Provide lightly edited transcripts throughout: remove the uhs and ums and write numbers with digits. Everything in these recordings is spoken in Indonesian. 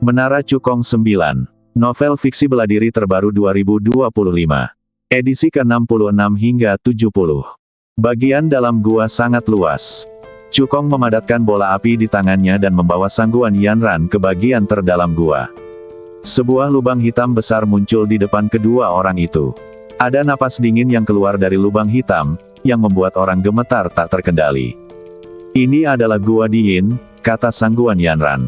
Menara Cukong 9. Novel fiksi bela diri terbaru 2025. Edisi ke-66 hingga 70. Bagian dalam gua sangat luas. Cukong memadatkan bola api di tangannya dan membawa Sangguan Yanran ke bagian terdalam gua. Sebuah lubang hitam besar muncul di depan kedua orang itu. Ada napas dingin yang keluar dari lubang hitam, yang membuat orang gemetar tak terkendali. Ini adalah Gua Diyin, kata Sangguan Yanran.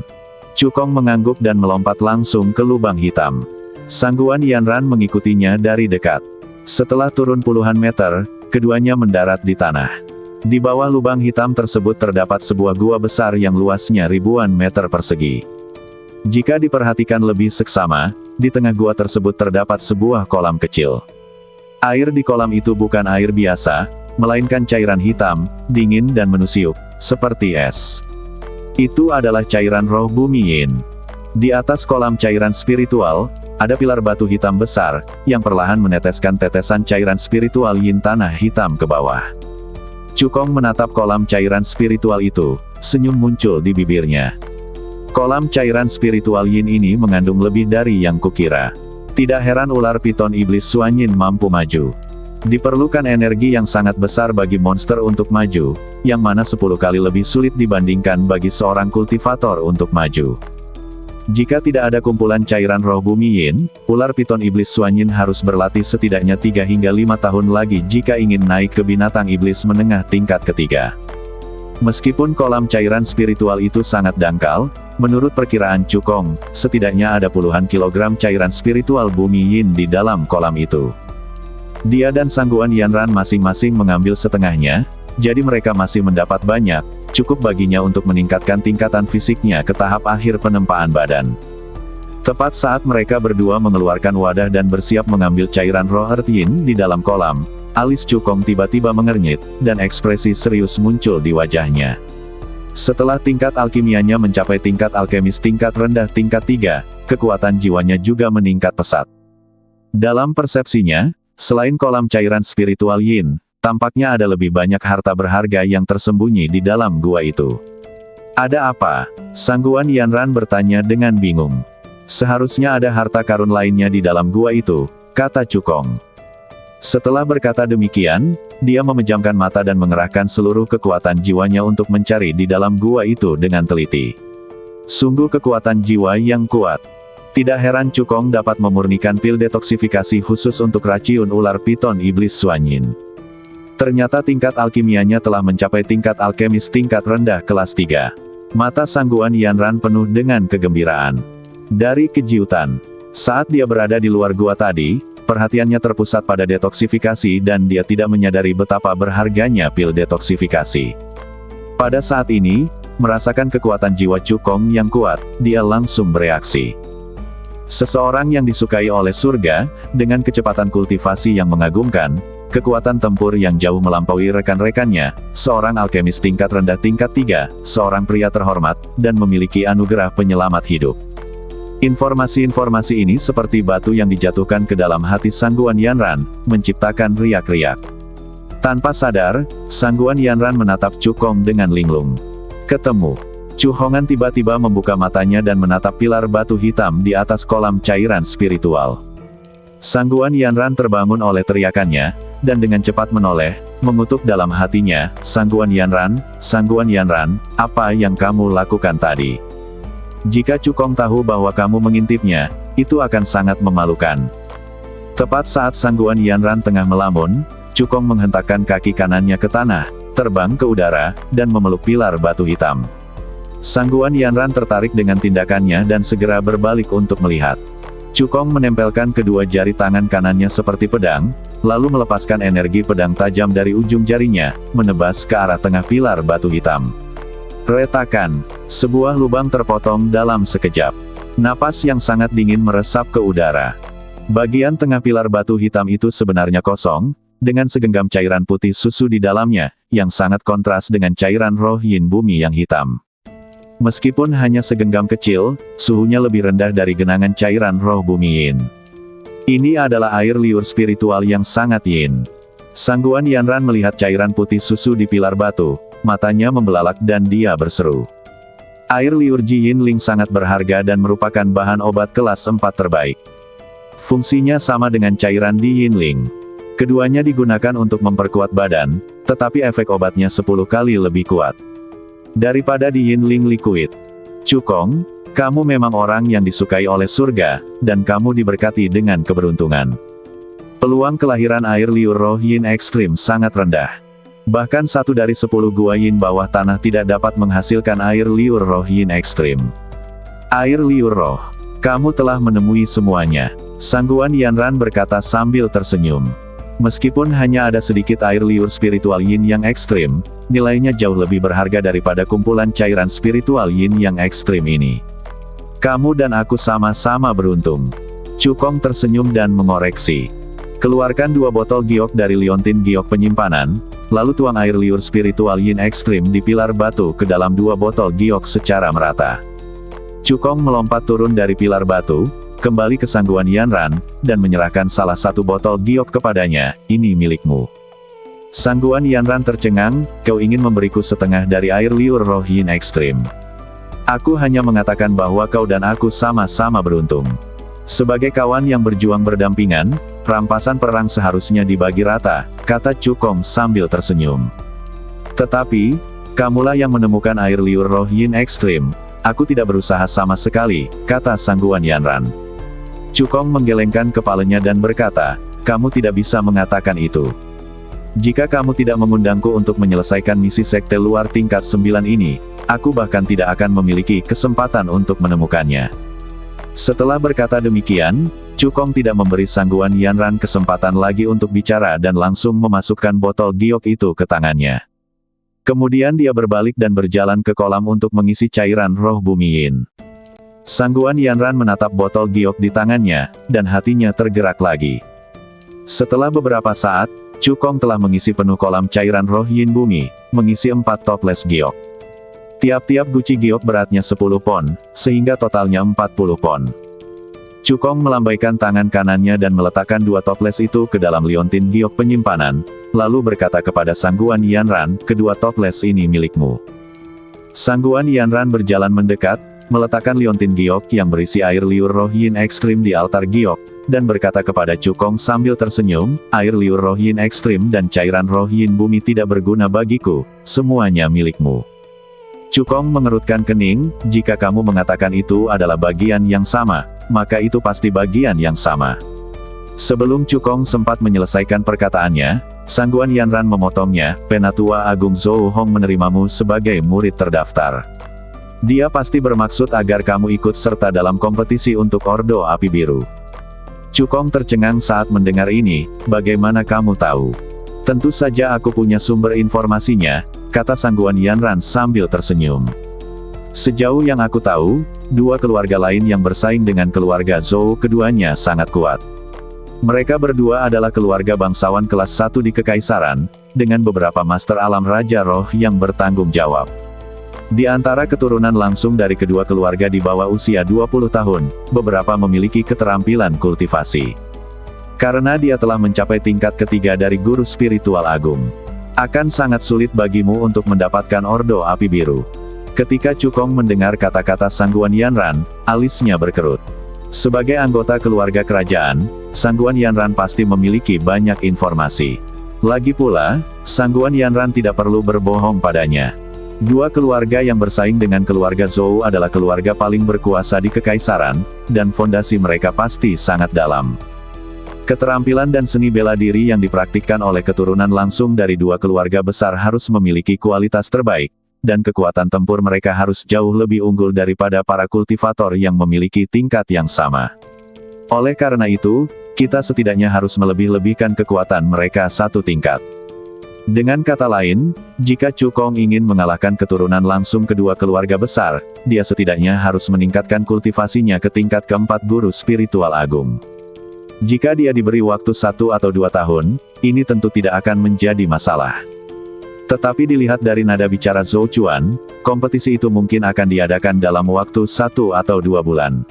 Cukong mengangguk dan melompat langsung ke lubang hitam. Sangguan Yanran mengikutinya dari dekat. Setelah turun puluhan meter, keduanya mendarat di tanah. Di bawah lubang hitam tersebut terdapat sebuah gua besar yang luasnya ribuan meter persegi. Jika diperhatikan lebih seksama, di tengah gua tersebut terdapat sebuah kolam kecil. Air di kolam itu bukan air biasa, melainkan cairan hitam, dingin dan menusiuk, seperti es. Itu adalah cairan roh bumi Yin. Di atas kolam cairan spiritual, ada pilar batu hitam besar, yang perlahan meneteskan tetesan cairan spiritual Yin tanah hitam ke bawah. Cukong menatap kolam cairan spiritual itu, senyum muncul di bibirnya. Kolam cairan spiritual Yin ini mengandung lebih dari yang kukira. Tidak heran ular piton iblis Suanyin mampu maju. Diperlukan energi yang sangat besar bagi monster untuk maju, yang mana 10 kali lebih sulit dibandingkan bagi seorang kultivator untuk maju. Jika tidak ada kumpulan cairan roh bumi Yin, ular piton iblis Suanyin harus berlatih setidaknya 3 hingga 5 tahun lagi jika ingin naik ke binatang iblis menengah tingkat ketiga. Meskipun kolam cairan spiritual itu sangat dangkal, menurut perkiraan Cukong, setidaknya ada puluhan kilogram cairan spiritual bumi Yin di dalam kolam itu. Dia dan Sangguan Yanran masing-masing mengambil setengahnya, jadi mereka masih mendapat banyak, cukup baginya untuk meningkatkan tingkatan fisiknya ke tahap akhir penempaan badan. Tepat saat mereka berdua mengeluarkan wadah dan bersiap mengambil cairan roh Earth Yin di dalam kolam, alis Cukong tiba-tiba mengernyit, dan ekspresi serius muncul di wajahnya. Setelah tingkat alkimianya mencapai tingkat alkemis tingkat rendah tingkat 3, kekuatan jiwanya juga meningkat pesat. Dalam persepsinya, selain kolam cairan spiritual Yin, tampaknya ada lebih banyak harta berharga yang tersembunyi di dalam gua itu. Ada apa? Sangguan Yanran bertanya dengan bingung. Seharusnya ada harta karun lainnya di dalam gua itu, kata Cukong. Setelah berkata demikian, dia memejamkan mata dan mengerahkan seluruh kekuatan jiwanya untuk mencari di dalam gua itu dengan teliti. Sungguh kekuatan jiwa yang kuat. Tidak heran Cukong dapat memurnikan pil detoksifikasi khusus untuk racun ular piton iblis Suanyin. Ternyata tingkat alkimianya telah mencapai tingkat alkemis tingkat rendah kelas 3. Mata Sangguan Yanran penuh dengan kegembiraan. Dari kejutan. Saat dia berada di luar gua tadi, perhatiannya terpusat pada detoksifikasi dan dia tidak menyadari betapa berharganya pil detoksifikasi. Pada saat ini, merasakan kekuatan jiwa Cukong yang kuat, dia langsung bereaksi. Seseorang yang disukai oleh surga, dengan kecepatan kultivasi yang mengagumkan, kekuatan tempur yang jauh melampaui rekan-rekannya, seorang alkemis tingkat rendah tingkat 3, seorang pria terhormat, dan memiliki anugerah penyelamat hidup. Informasi-informasi ini seperti batu yang dijatuhkan ke dalam hati Sangguan Yanran, menciptakan riak-riak. Tanpa sadar, Sangguan Yanran menatap Cukong dengan linglung. Ketemu. Chu Hongan tiba-tiba membuka matanya dan menatap pilar batu hitam di atas kolam cairan spiritual. Sangguan Yanran terbangun oleh teriakannya, dan dengan cepat menoleh, mengutuk dalam hatinya, Sangguan Yanran, apa yang kamu lakukan tadi? Jika Cukong tahu bahwa kamu mengintipnya, itu akan sangat memalukan. Tepat saat Sangguan Yanran tengah melamun, Cukong menghentakkan kaki kanannya ke tanah, terbang ke udara, dan memeluk pilar batu hitam. Sangguan Yanran tertarik dengan tindakannya dan segera berbalik untuk melihat. Cukong menempelkan kedua jari tangan kanannya seperti pedang, lalu melepaskan energi pedang tajam dari ujung jarinya, menebas ke arah tengah pilar batu hitam. Retakan. Sebuah lubang terpotong dalam sekejap. Napas yang sangat dingin meresap ke udara. Bagian tengah pilar batu hitam itu sebenarnya kosong, dengan segenggam cairan putih susu di dalamnya, yang sangat kontras dengan cairan roh Yin bumi yang hitam. Meskipun hanya segenggam kecil, suhunya lebih rendah dari genangan cairan roh bumi Yin. Ini adalah air liur spiritual yang sangat Yin. Sangguan Yanran melihat cairan putih susu di pilar batu, matanya membelalak dan dia berseru. Air liur Ji Yinling sangat berharga dan merupakan bahan obat kelas 4 terbaik. Fungsinya sama dengan cairan di Yinling. Keduanya digunakan untuk memperkuat badan, tetapi efek obatnya 10 kali lebih kuat daripada di Yinling Liquid. Cukong, kamu memang orang yang disukai oleh surga, dan kamu diberkati dengan keberuntungan. Peluang kelahiran air liur roh Yin ekstrim sangat rendah. Bahkan 1 dari 10 gua Yin bawah tanah tidak dapat menghasilkan air liur roh Yin ekstrim. Air liur roh. Kamu telah menemui semuanya. Sangguan Yanran berkata sambil tersenyum. Meskipun hanya ada sedikit air liur spiritual Yin yang ekstrim, nilainya jauh lebih berharga daripada kumpulan cairan spiritual Yin yang ekstrim ini. Kamu dan aku sama-sama beruntung. Cukong tersenyum dan mengoreksi. Keluarkan 2 botol giok dari liontin giok penyimpanan, lalu tuang air liur spiritual Yin ekstrim di pilar batu ke dalam 2 botol giok secara merata. Cukong melompat turun dari pilar batu, kembali ke Sangguan Yanran, dan menyerahkan salah 1 botol giok kepadanya, ini milikmu. Sangguan Yanran tercengang, kau ingin memberiku setengah dari air liur roh Yin ekstrim. Aku hanya mengatakan bahwa kau dan aku sama-sama beruntung. Sebagai kawan yang berjuang berdampingan, rampasan perang seharusnya dibagi rata, kata Cukong sambil tersenyum. Tetapi, kamulah yang menemukan air liur roh Yin ekstrim, aku tidak berusaha sama sekali, kata Sangguan Yanran. Cukong menggelengkan kepalanya dan berkata, kamu tidak bisa mengatakan itu. Jika kamu tidak mengundangku untuk menyelesaikan misi sekte luar tingkat 9 ini, aku bahkan tidak akan memiliki kesempatan untuk menemukannya. Setelah berkata demikian, Cukong tidak memberi Sangguan Yanran kesempatan lagi untuk bicara dan langsung memasukkan botol giok itu ke tangannya. Kemudian dia berbalik dan berjalan ke kolam untuk mengisi cairan roh bumi Yin. Sangguan Yanran menatap botol giok di tangannya, dan hatinya tergerak lagi. Setelah beberapa saat, Cukong telah mengisi penuh kolam cairan roh Yin bumi, mengisi 4 toples giok. Tiap-tiap guci giok beratnya 10 pon, sehingga totalnya 40 pon. Cukong melambaikan tangan kanannya dan meletakkan 2 toples itu ke dalam liontin giok penyimpanan, lalu berkata kepada Sangguan Yanran, kedua toples ini milikmu. Sangguan Yanran berjalan mendekat, meletakkan liontin giok yang berisi air liur roh Yin ekstrim di altar giok, dan berkata kepada Cukong sambil tersenyum, air liur roh Yin ekstrim dan cairan roh Yin bumi tidak berguna bagiku, semuanya milikmu. Cukong mengerutkan kening, jika kamu mengatakan itu adalah bagian yang sama, maka itu pasti bagian yang sama. Sebelum Cukong sempat menyelesaikan perkataannya, Sangguan Yanran memotongnya, Penatua Agung Zhou Hong menerimamu sebagai murid terdaftar. Dia pasti bermaksud agar kamu ikut serta dalam kompetisi untuk Ordo Api Biru. Cukong tercengang saat mendengar ini, bagaimana kamu tahu? Tentu saja aku punya sumber informasinya, kata Sangguan Yanran sambil tersenyum. Sejauh yang aku tahu, 2 keluarga lain yang bersaing dengan keluarga Zhou keduanya sangat kuat. Mereka berdua adalah keluarga bangsawan kelas 1 di Kekaisaran, dengan beberapa master alam Raja Roh yang bertanggung jawab. Di antara keturunan langsung dari kedua keluarga di bawah usia 20 tahun, beberapa memiliki keterampilan kultivasi. Karena dia telah mencapai tingkat ketiga dari guru spiritual agung, akan sangat sulit bagimu untuk mendapatkan Ordo Api Biru. Ketika Cukong mendengar kata-kata Sangguan Yanran, alisnya berkerut. Sebagai anggota keluarga kerajaan, Sangguan Yanran pasti memiliki banyak informasi. Lagi pula, Sangguan Yanran tidak perlu berbohong padanya. 2 keluarga yang bersaing dengan keluarga Zhou adalah keluarga paling berkuasa di Kekaisaran, dan fondasi mereka pasti sangat dalam. Keterampilan dan seni bela diri yang dipraktikkan oleh keturunan langsung dari 2 keluarga besar harus memiliki kualitas terbaik, dan kekuatan tempur mereka harus jauh lebih unggul daripada para kultivator yang memiliki tingkat yang sama. Oleh karena itu, kita setidaknya harus melebih-lebihkan kekuatan mereka 1 tingkat. Dengan kata lain, jika Cukong ingin mengalahkan keturunan langsung kedua keluarga besar, dia setidaknya harus meningkatkan kultivasinya ke tingkat keempat guru spiritual agung. Jika dia diberi waktu 1 atau 2 tahun, ini tentu tidak akan menjadi masalah. Tetapi dilihat dari nada bicara Zhou Chuan, kompetisi itu mungkin akan diadakan dalam waktu 1 atau 2 bulan.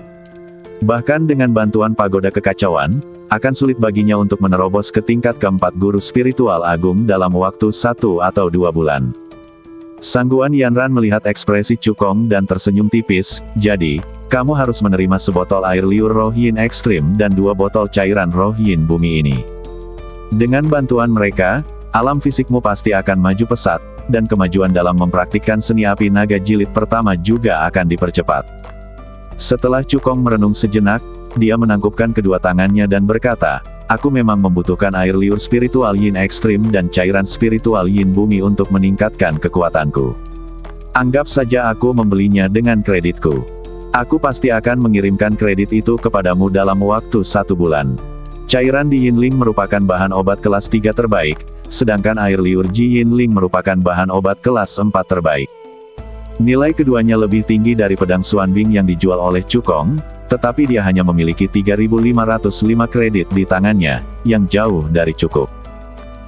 Bahkan dengan bantuan pagoda kekacauan, akan sulit baginya untuk menerobos ke tingkat keempat guru spiritual agung dalam waktu 1 atau 2 bulan. Sangguan Yanran melihat ekspresi Cukong dan tersenyum tipis, jadi, kamu harus menerima sebotol air liur roh yin ekstrim dan 2 botol cairan roh yin bumi ini. Dengan bantuan mereka, alam fisikmu pasti akan maju pesat, dan kemajuan dalam mempraktikkan seni api naga jilid pertama juga akan dipercepat. Setelah Cukong merenung sejenak, dia menangkupkan kedua tangannya dan berkata, aku memang membutuhkan air liur spiritual yin ekstrim dan cairan spiritual yin bumi untuk meningkatkan kekuatanku. Anggap saja aku membelinya dengan kreditku. Aku pasti akan mengirimkan kredit itu kepadamu dalam waktu 1 bulan. Cairan di Yinling merupakan bahan obat kelas 3 terbaik, sedangkan air liur Ji Yinling merupakan bahan obat kelas 4 terbaik. Nilai keduanya lebih tinggi dari pedang Xuanbing yang dijual oleh Cukong, tetapi dia hanya memiliki 3.505 kredit di tangannya, yang jauh dari cukup.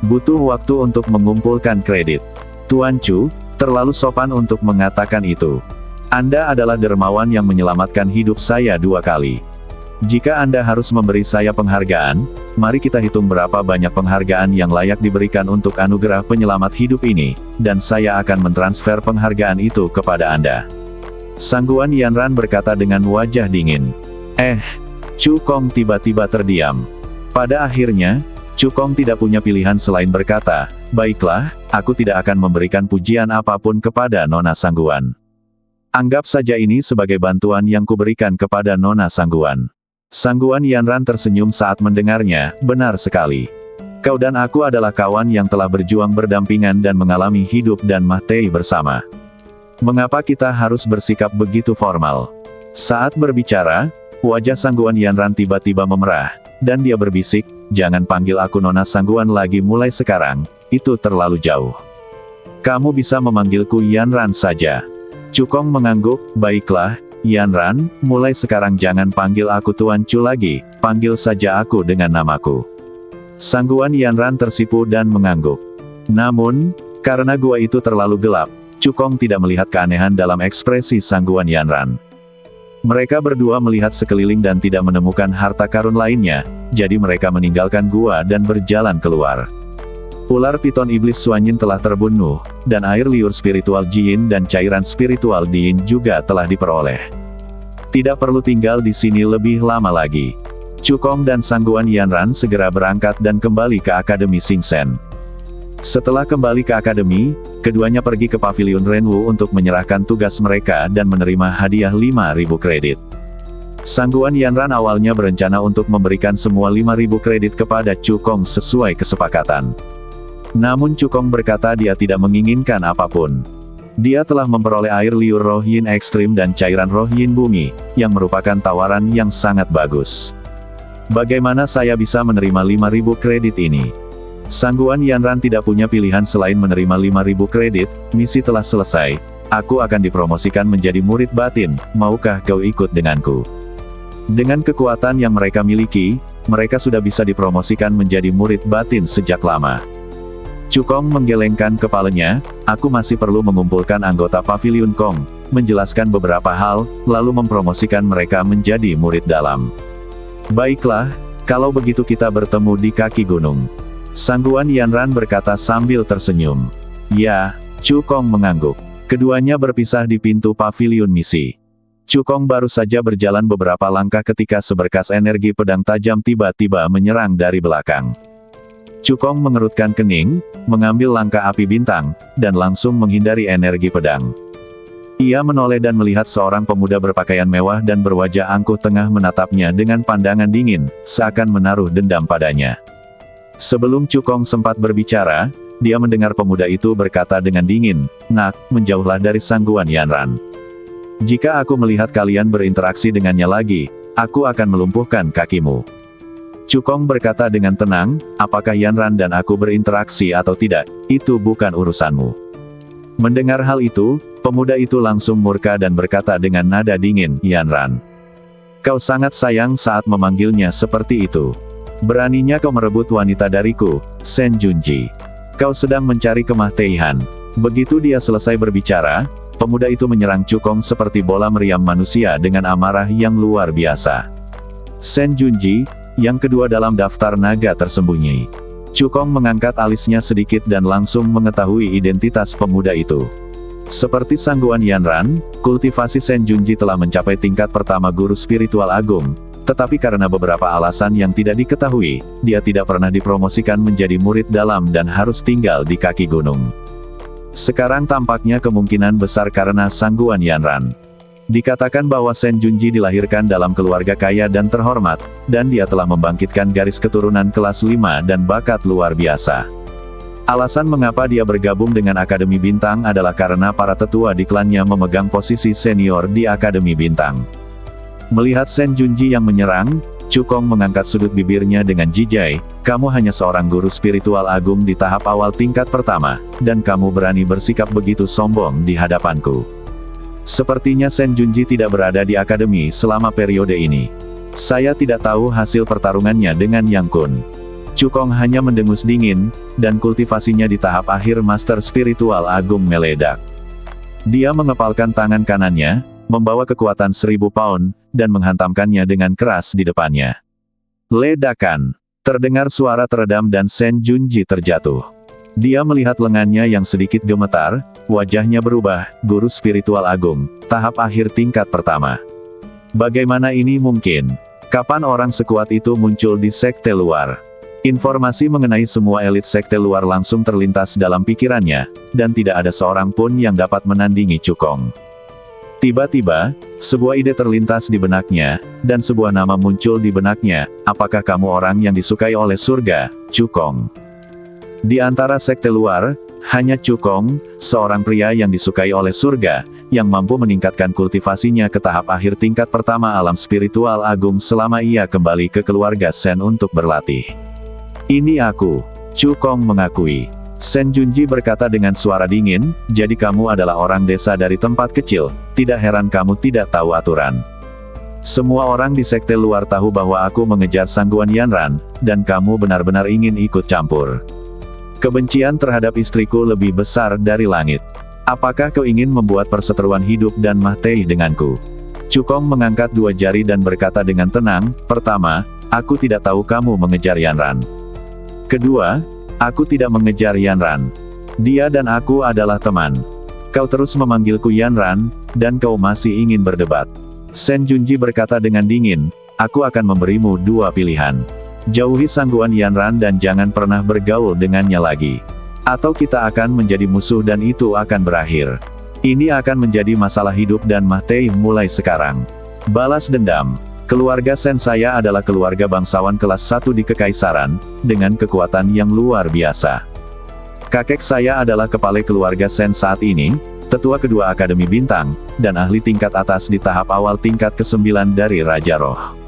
Butuh waktu untuk mengumpulkan kredit. Tuan Chu, terlalu sopan untuk mengatakan itu. Anda adalah dermawan yang menyelamatkan hidup saya 2 kali. Jika Anda harus memberi saya penghargaan, mari kita hitung berapa banyak penghargaan yang layak diberikan untuk anugerah penyelamat hidup ini, dan saya akan mentransfer penghargaan itu kepada Anda. Sangguan Yanran berkata dengan wajah dingin. Cukong tiba-tiba terdiam. Pada akhirnya, Cukong tidak punya pilihan selain berkata, baiklah, aku tidak akan memberikan pujian apapun kepada Nona Sangguan. Anggap saja ini sebagai bantuan yang kuberikan kepada Nona Sangguan. Sangguan Yanran tersenyum saat mendengarnya, benar sekali. Kau dan aku adalah kawan yang telah berjuang berdampingan dan mengalami hidup dan mati bersama. Mengapa kita harus bersikap begitu formal? Saat berbicara, wajah Sangguan Yanran tiba-tiba memerah, dan dia berbisik, jangan panggil aku Nona Sangguan lagi mulai sekarang, itu terlalu jauh. Kamu bisa memanggilku Yanran saja. Cukong mengangguk, baiklah, Yanran, mulai sekarang jangan panggil aku Tuan Chu lagi, panggil saja aku dengan namaku. Sangguan Yanran tersipu dan mengangguk. Namun, karena gua itu terlalu gelap, Cukong tidak melihat keanehan dalam ekspresi Sangguan Yanran. Mereka berdua melihat sekeliling dan tidak menemukan harta karun lainnya, jadi mereka meninggalkan gua dan berjalan keluar. Ular piton iblis Xuanyin telah terbunuh, dan air liur spiritual Ji Yin dan cairan spiritual Di Yin juga telah diperoleh. Tidak perlu tinggal di sini lebih lama lagi. Cukong dan Sangguan Yanran segera berangkat dan kembali ke Akademi Xing Sen. Setelah kembali ke akademi, keduanya pergi ke pavilion Renwu untuk menyerahkan tugas mereka dan menerima hadiah 5.000 kredit. Sangguan Yanran awalnya berencana untuk memberikan semua 5.000 kredit kepada Cukong sesuai kesepakatan. Namun Cukong berkata dia tidak menginginkan apapun. Dia telah memperoleh air liur roh yin ekstrim dan cairan roh yin bumi, yang merupakan tawaran yang sangat bagus. Bagaimana saya bisa menerima 5.000 kredit ini? Sangguan Yanran tidak punya pilihan selain menerima 5.000 kredit, misi telah selesai, aku akan dipromosikan menjadi murid batin, maukah kau ikut denganku? Dengan kekuatan yang mereka miliki, mereka sudah bisa dipromosikan menjadi murid batin sejak lama. Cukong menggelengkan kepalanya, aku masih perlu mengumpulkan anggota Pavilion Kong, menjelaskan beberapa hal, lalu mempromosikan mereka menjadi murid dalam. Baiklah, kalau begitu kita bertemu di kaki gunung. Sangguan Yanran berkata sambil tersenyum. Ya, Cukong mengangguk. Keduanya berpisah di pintu pavilion misi. Cukong baru saja berjalan beberapa langkah ketika seberkas energi pedang tajam tiba-tiba menyerang dari belakang. Cukong mengerutkan kening, mengambil langkah api bintang, dan langsung menghindari energi pedang. Ia menoleh dan melihat seorang pemuda berpakaian mewah dan berwajah angkuh tengah menatapnya dengan pandangan dingin, seakan menaruh dendam padanya. Sebelum Cukong sempat berbicara, dia mendengar pemuda itu berkata dengan dingin, "Nak, menjauhlah dari Sangguan Yanran. Jika aku melihat kalian berinteraksi dengannya lagi, aku akan melumpuhkan kakimu." Cukong berkata dengan tenang, "Apakah Yanran dan aku berinteraksi atau tidak, itu bukan urusanmu." Mendengar hal itu, pemuda itu langsung murka dan berkata dengan nada dingin, "Yanran, kau sangat sayang saat memanggilnya seperti itu. Beraninya kau merebut wanita dariku, Sen Junji. Kau sedang mencari kematian." Begitu dia selesai berbicara, pemuda itu menyerang Cukong seperti bola meriam manusia dengan amarah yang luar biasa. Sen Junji, yang kedua dalam daftar naga tersembunyi. Cukong mengangkat alisnya sedikit dan langsung mengetahui identitas pemuda itu. Seperti Sangguan Yanran, kultivasi Sen Junji telah mencapai tingkat pertama guru spiritual agung, tetapi karena beberapa alasan yang tidak diketahui, dia tidak pernah dipromosikan menjadi murid dalam dan harus tinggal di kaki gunung. Sekarang tampaknya kemungkinan besar karena Sangguan Yanran. Dikatakan bahwa Sen Junji dilahirkan dalam keluarga kaya dan terhormat, dan dia telah membangkitkan garis keturunan kelas 5 dan bakat luar biasa. Alasan mengapa dia bergabung dengan Akademi Bintang adalah karena para tetua di klannya memegang posisi senior di Akademi Bintang. Melihat Sen Junji yang menyerang, Cukong mengangkat sudut bibirnya dengan jijai, "Kamu hanya seorang guru spiritual agung di tahap awal tingkat pertama, dan kamu berani bersikap begitu sombong di hadapanku." Sepertinya Sen Junji tidak berada di akademi selama periode ini. Saya tidak tahu hasil pertarungannya dengan Yang Kun. Cukong hanya mendengus dingin, dan kultivasinya di tahap akhir Master Spiritual Agung meledak. Dia mengepalkan tangan kanannya, membawa kekuatan 1000 pound, dan menghantamkannya dengan keras di depannya. Ledakan. Terdengar suara teredam dan Sen Junji terjatuh. Dia melihat lengannya yang sedikit gemetar, wajahnya berubah, guru spiritual agung, tahap akhir tingkat pertama. Bagaimana ini mungkin? Kapan orang sekuat itu muncul di sekte luar? Informasi mengenai semua elit sekte luar langsung terlintas dalam pikirannya, dan tidak ada seorang pun yang dapat menandingi Cukong. Tiba-tiba, sebuah ide terlintas di benaknya, dan sebuah nama muncul di benaknya, "Apakah kamu orang yang disukai oleh surga, Cukong?" Di antara sekte luar, hanya Cukong, seorang pria yang disukai oleh surga, yang mampu meningkatkan kultivasinya ke tahap akhir tingkat pertama alam spiritual agung selama ia kembali ke keluarga Sen untuk berlatih. "Ini aku," Cukong mengakui. Sen Junji berkata dengan suara dingin, "Jadi kamu adalah orang desa dari tempat kecil, tidak heran kamu tidak tahu aturan. Semua orang di sekte luar tahu bahwa aku mengejar Sangguan Yanran, dan kamu benar-benar ingin ikut campur. Kebencian terhadap istriku lebih besar dari langit. Apakah kau ingin membuat perseteruan hidup dan mati denganku?" Cukong mengangkat dua jari dan berkata dengan tenang, "Pertama, aku tidak tahu kamu mengejar Yanran. Kedua, aku tidak mengejar Yanran. Dia dan aku adalah teman. Kau terus memanggilku Yanran, dan kau masih ingin berdebat." Sen Junji berkata dengan dingin, "Aku akan memberimu dua pilihan. Jauhi Sangguan Yanran dan jangan pernah bergaul dengannya lagi. Atau kita akan menjadi musuh dan itu akan berakhir. Ini akan menjadi masalah hidup dan mati mulai sekarang. Balas dendam. Keluarga Sen saya adalah keluarga bangsawan kelas 1 di Kekaisaran, dengan kekuatan yang luar biasa. Kakek saya adalah kepala keluarga Sen saat ini, tetua kedua Akademi Bintang, dan ahli tingkat atas di tahap awal tingkat ke-9 dari Raja Roh.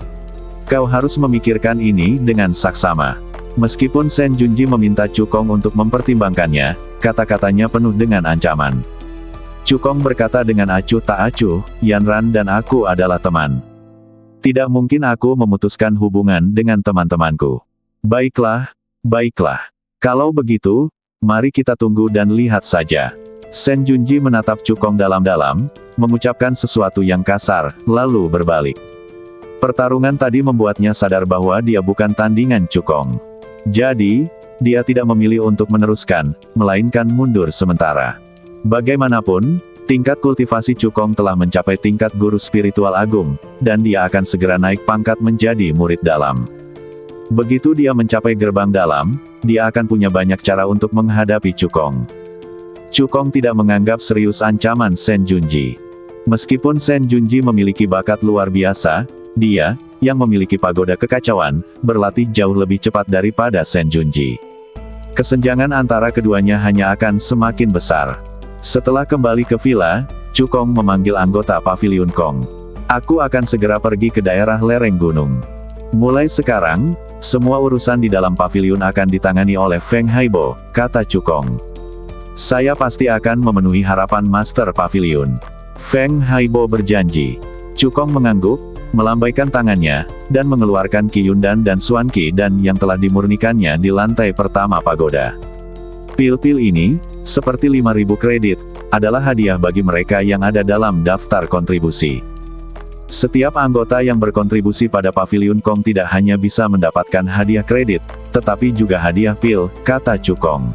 Kau harus memikirkan ini dengan saksama." Meskipun Sen Junji meminta Cukong untuk mempertimbangkannya, kata-katanya penuh dengan ancaman. Cukong berkata dengan acuh tak acuh, "Yanran dan aku adalah teman. Tidak mungkin aku memutuskan hubungan dengan teman-temanku." "Baiklah, baiklah. Kalau begitu, mari kita tunggu dan lihat saja." Sen Junji menatap Cukong dalam-dalam, mengucapkan sesuatu yang kasar, lalu berbalik. Pertarungan tadi membuatnya sadar bahwa dia bukan tandingan Cukong. Jadi, dia tidak memilih untuk meneruskan, melainkan mundur sementara. Bagaimanapun, tingkat kultivasi Cukong telah mencapai tingkat guru spiritual agung, dan dia akan segera naik pangkat menjadi murid dalam. Begitu dia mencapai gerbang dalam, dia akan punya banyak cara untuk menghadapi Cukong. Cukong tidak menganggap serius ancaman Sen Junji. Meskipun Sen Junji memiliki bakat luar biasa, dia, yang memiliki pagoda kekacauan, berlatih jauh lebih cepat daripada Sen Junji. Kesenjangan antara keduanya hanya akan semakin besar. Setelah kembali ke villa, Cukong memanggil anggota Paviliun Kong. "Aku akan segera pergi ke daerah lereng gunung. Mulai sekarang, semua urusan di dalam paviliun akan ditangani oleh Feng Haibo," kata Cukong. "Saya pasti akan memenuhi harapan Master Paviliun." Feng Haibo berjanji. Cukong mengangguk, melambaikan tangannya, dan mengeluarkan Qi Yundan dan Xuan Qi dan yang telah dimurnikannya di lantai pertama pagoda. Pil-pil ini, seperti 5.000 kredit, adalah hadiah bagi mereka yang ada dalam daftar kontribusi. Setiap anggota yang berkontribusi pada Paviliun Kong tidak hanya bisa mendapatkan hadiah kredit, tetapi juga hadiah pil, kata Cukong.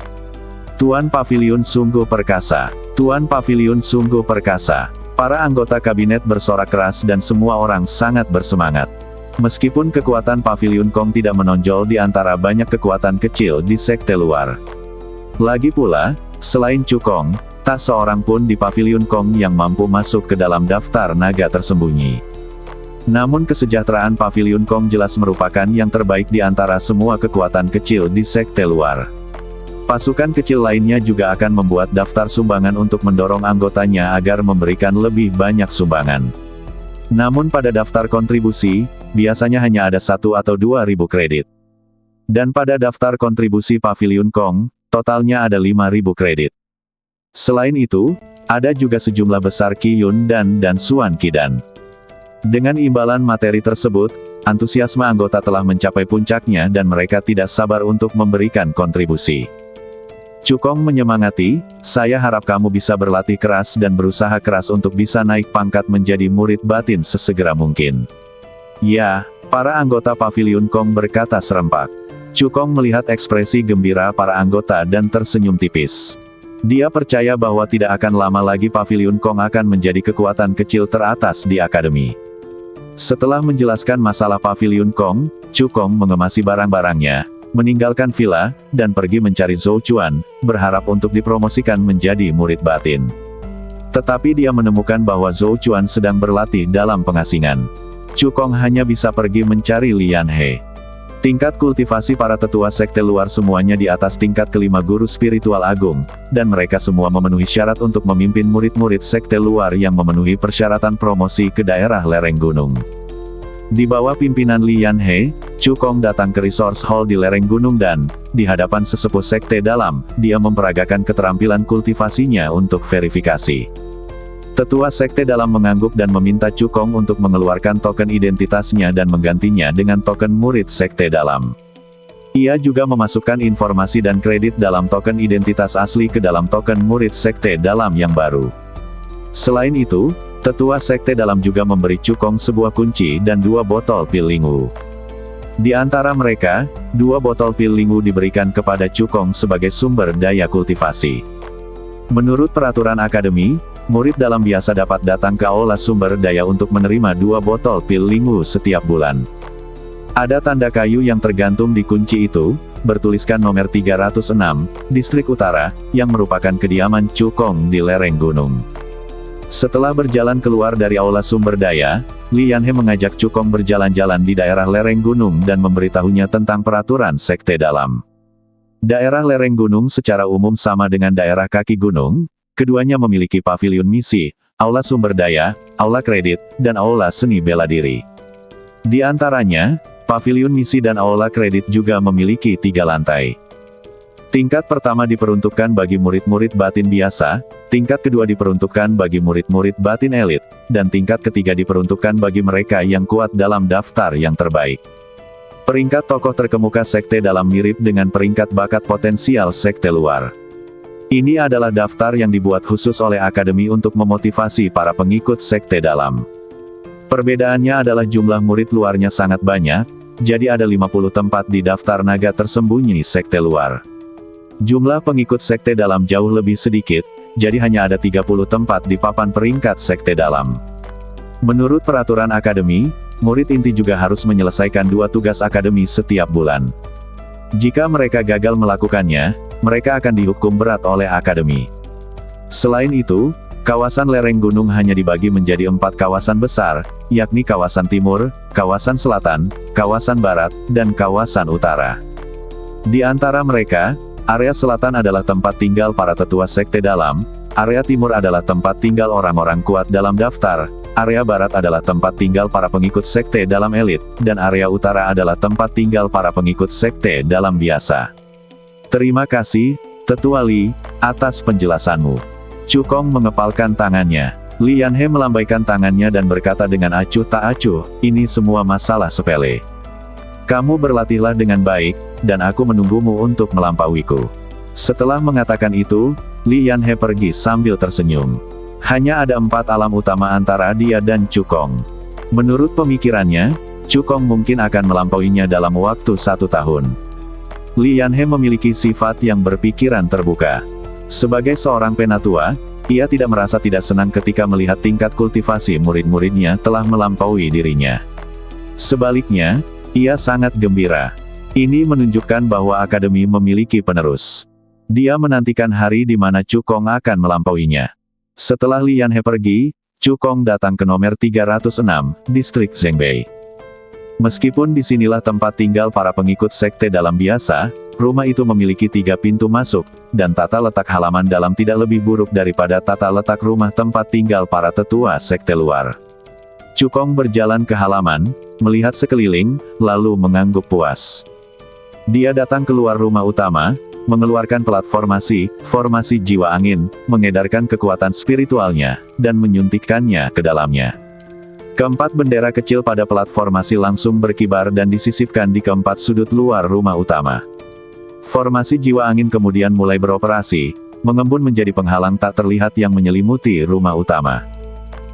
"Tuan Paviliun sungguh perkasa. Tuan Paviliun sungguh perkasa. Para anggota kabinet bersorak keras dan semua orang sangat bersemangat. Meskipun kekuatan Paviliun Kong tidak menonjol di antara banyak kekuatan kecil di sekte luar. Lagi pula, selain Cukong, tak seorang pun di Paviliun Kong yang mampu masuk ke dalam daftar naga tersembunyi. Namun kesejahteraan Paviliun Kong jelas merupakan yang terbaik di antara semua kekuatan kecil di sekte luar. Pasukan kecil lainnya juga akan membuat daftar sumbangan untuk mendorong anggotanya agar memberikan lebih banyak sumbangan. Namun pada daftar kontribusi, biasanya hanya ada 1 atau 2.000 kredit. Dan pada daftar kontribusi Paviliun Kong, totalnya ada 5.000 kredit. Selain itu, ada juga sejumlah besar Qi Yun dan Suan Qidan. Dengan imbalan materi tersebut, antusiasme anggota telah mencapai puncaknya dan mereka tidak sabar untuk memberikan kontribusi. Cukong menyemangati, saya harap kamu bisa berlatih keras dan berusaha keras untuk bisa naik pangkat menjadi murid batin sesegera mungkin. Ya, para anggota Paviliun Kong berkata serempak. Cukong melihat ekspresi gembira para anggota dan tersenyum tipis. Dia percaya bahwa tidak akan lama lagi Paviliun Kong akan menjadi kekuatan kecil teratas di akademi. Setelah menjelaskan masalah Paviliun Kong, Cukong mengemasi barang-barangnya, meninggalkan villa, dan pergi mencari Zhou Chuan, berharap untuk dipromosikan menjadi murid batin. Tetapi dia menemukan bahwa Zhou Chuan sedang berlatih dalam pengasingan. Cukong hanya bisa pergi mencari Lian He. Tingkat kultivasi para tetua sekte luar semuanya di atas tingkat kelima guru spiritual agung, dan mereka semua memenuhi syarat untuk memimpin murid-murid sekte luar yang memenuhi persyaratan promosi ke daerah lereng gunung. Di bawah pimpinan Lian He, Cukong datang ke resource hall di lereng gunung dan, di hadapan sesepuh sekte dalam, dia memperagakan keterampilan kultivasinya untuk verifikasi. Tetua sekte dalam mengangguk dan meminta Cukong untuk mengeluarkan token identitasnya dan menggantinya dengan token murid sekte dalam. Ia juga memasukkan informasi dan kredit dalam token identitas asli ke dalam token murid sekte dalam yang baru. Selain itu, Tetua sekte dalam juga memberi Cukong sebuah kunci dan 2 botol pil lingu. Di antara mereka, 2 botol pil lingu diberikan kepada Cukong sebagai sumber daya kultivasi. Menurut peraturan akademi, murid dalam biasa dapat datang ke aula sumber daya untuk menerima 2 botol pil lingu setiap bulan. Ada tanda kayu yang tergantung di kunci itu, bertuliskan nomor 306, Distrik Utara, yang merupakan kediaman Cukong di lereng gunung. Setelah berjalan keluar dari aula sumber daya, Lian He mengajak Cukong berjalan-jalan di daerah lereng gunung dan memberitahunya tentang peraturan sekte dalam. Daerah lereng gunung secara umum sama dengan daerah kaki gunung, keduanya memiliki paviliun misi, aula sumber daya, aula kredit, dan aula seni bela diri. Di antaranya, paviliun misi dan aula kredit juga memiliki 3 lantai. Tingkat pertama diperuntukkan bagi murid-murid batin biasa, tingkat kedua diperuntukkan bagi murid-murid batin elit, dan tingkat ketiga diperuntukkan bagi mereka yang kuat dalam daftar yang terbaik. Peringkat tokoh terkemuka sekte dalam mirip dengan peringkat bakat potensial sekte luar. Ini adalah daftar yang dibuat khusus oleh akademi untuk memotivasi para pengikut sekte dalam. Perbedaannya adalah jumlah murid luarnya sangat banyak, jadi ada 50 tempat di daftar naga tersembunyi sekte luar. Jumlah pengikut sekte dalam jauh lebih sedikit, jadi hanya ada 30 tempat di papan peringkat sekte dalam. Menurut peraturan akademi, murid inti juga harus menyelesaikan 2 tugas akademi setiap bulan. Jika mereka gagal melakukannya, mereka akan dihukum berat oleh akademi. Selain itu, kawasan lereng gunung hanya dibagi menjadi 4 kawasan besar, yakni kawasan timur, kawasan selatan, kawasan barat, dan kawasan utara. Di antara mereka, area selatan adalah tempat tinggal para tetua sekte dalam, area timur adalah tempat tinggal orang-orang kuat dalam daftar, area barat adalah tempat tinggal para pengikut sekte dalam elit, dan area utara adalah tempat tinggal para pengikut sekte dalam biasa. Terima kasih, Tetua Li, atas penjelasanmu. Cukong mengepalkan tangannya. Lian He melambaikan tangannya dan berkata dengan acuh tak acuh, ini semua masalah sepele. Kamu berlatihlah dengan baik, dan aku menunggumu untuk melampauiku. Setelah mengatakan itu, Lian He pergi sambil tersenyum. Hanya ada 4 alam utama antara dia dan Cukong. Menurut pemikirannya, Cukong mungkin akan melampauinya dalam waktu 1 tahun. Lian He memiliki sifat yang berpikiran terbuka. Sebagai seorang penatua, Ia tidak merasa tidak senang ketika melihat tingkat kultivasi murid-muridnya telah melampaui dirinya. Sebaliknya, ia sangat gembira. Ini menunjukkan bahwa akademi memiliki penerus. Dia menantikan hari di mana Cukong akan melampauinya. Setelah Lian He pergi, Cukong datang ke nomor 306, distrik Zhengbei. Meskipun disinilah tempat tinggal para pengikut sekte dalam biasa, rumah itu memiliki 3 pintu masuk, dan tata letak halaman dalam tidak lebih buruk daripada tata letak rumah tempat tinggal para tetua sekte luar. Cukong berjalan ke halaman, melihat sekeliling, lalu mengangguk puas. Dia datang keluar rumah utama, mengeluarkan pelat formasi jiwa angin, mengedarkan kekuatan spiritualnya, dan menyuntikkannya ke dalamnya. Keempat bendera kecil pada pelat formasi langsung berkibar dan disisipkan di keempat sudut luar rumah utama. Formasi jiwa angin kemudian mulai beroperasi, mengembun menjadi penghalang tak terlihat yang menyelimuti rumah utama.